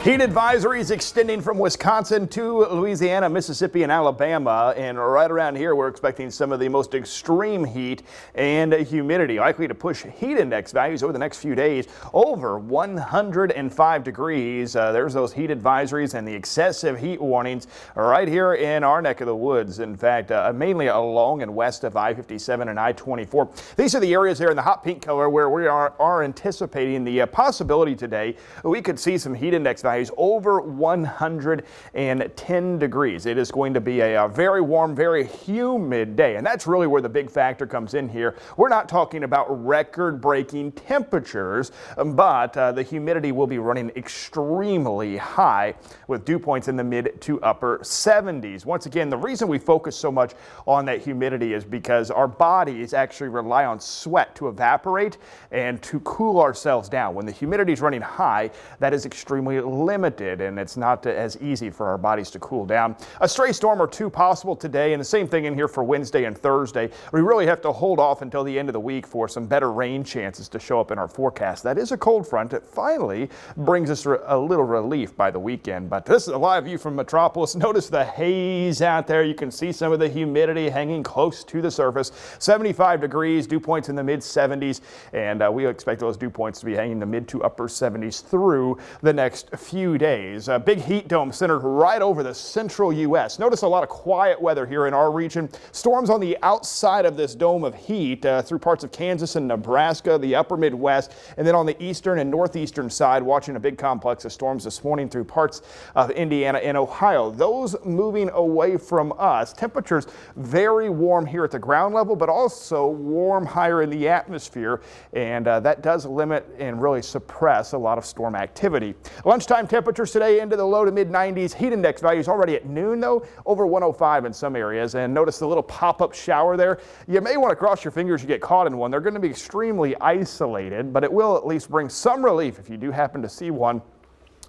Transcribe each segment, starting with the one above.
Heat advisories extending from Wisconsin to Louisiana, Mississippi, and Alabama. And right around here, we're expecting some of the most extreme heat and humidity, likely to push heat index values over the next few days over 105 degrees. There's those heat advisories and the excessive heat warnings right here in our neck of the woods. In fact, mainly along and west of I-57 and I-24. These are the areas there in the hot pink color where we are anticipating the possibility today we could see some heat index values over 110 degrees. It is going to be a very warm, very humid day, and that's really where the big factor comes in here. We're not talking about record-breaking temperatures, but the humidity will be running extremely high with dew points in the mid to upper 70s. Once again, the reason we focus so much on that humidity is because our bodies actually rely on sweat to evaporate and to cool ourselves down. When the humidity is running high, that is extremely limited, and it's not as easy for our bodies to cool down. A stray storm or two possible today, and the same thing in here for Wednesday and Thursday. We really have to hold off until the end of the week for some better rain chances to show up in our forecast. That is a cold front. It finally brings us a little relief by the weekend, but this is a live view from Metropolis. Notice the haze out there. You can see some of the humidity hanging close to the surface. 75 degrees, dew points in the mid 70s, and we expect those dew points to be hanging in the mid to upper 70s through the next few days. A big heat dome centered right over the central U.S. Notice a lot of quiet weather here in our region. Storms on the outside of this dome of heat through parts of Kansas and Nebraska, the upper Midwest, and then on the eastern and northeastern side, watching a big complex of storms this morning through parts of Indiana and Ohio. Those moving away from us. Temperatures very warm here at the ground level, but also warm higher in the atmosphere, and that does limit and really suppress a lot of storm activity. Lunchtime temperatures today into the low to mid 90s. Heat index values already at noon, though, over 105 in some areas. And notice the little pop-up shower there. You may want to cross your fingers you get caught in one. They're going to be extremely isolated, but it will at least bring some relief if you do happen to see one.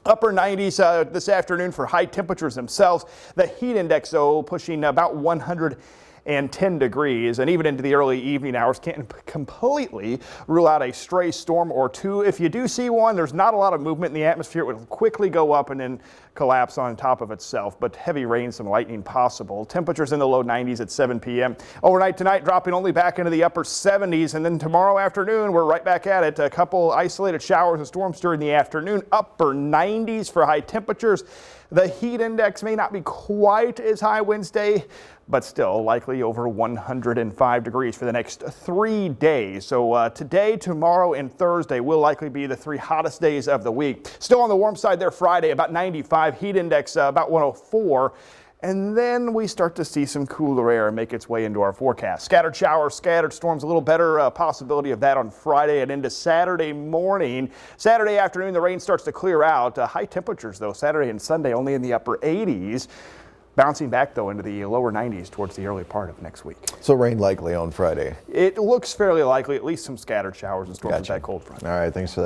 Upper 90s this afternoon for high temperatures themselves. The heat index, though, pushing about 110 degrees, and even into the early evening hours. Can't completely rule out a stray storm or two. If you do see one, there's not a lot of movement in the atmosphere. It will quickly go up and then collapse on top of itself, but heavy rain, some lightning possible. Temperatures in the low 90s at 7 p.m. Overnight tonight dropping only back into the upper 70s, and then tomorrow afternoon we're right back at it. A couple isolated showers and storms during the afternoon. Upper 90s for high temperatures. The heat index may not be quite as high Wednesday, but still likely over 105 degrees for the next 3 days. So today, tomorrow, and Thursday will likely be the three hottest days of the week. Still on the warm side there Friday, about 95, heat index about 104. And then we start to see some cooler air make its way into our forecast. Scattered showers, scattered storms, a little better possibility of that on Friday and into Saturday morning. Saturday afternoon, the rain starts to clear out. High temperatures, though, Saturday and Sunday only in the upper 80s. Bouncing back, though, into the lower 90s towards the early part of next week. So rain likely on Friday. It looks fairly likely, at least some scattered showers and storms with that cold front. All right, thanks for that.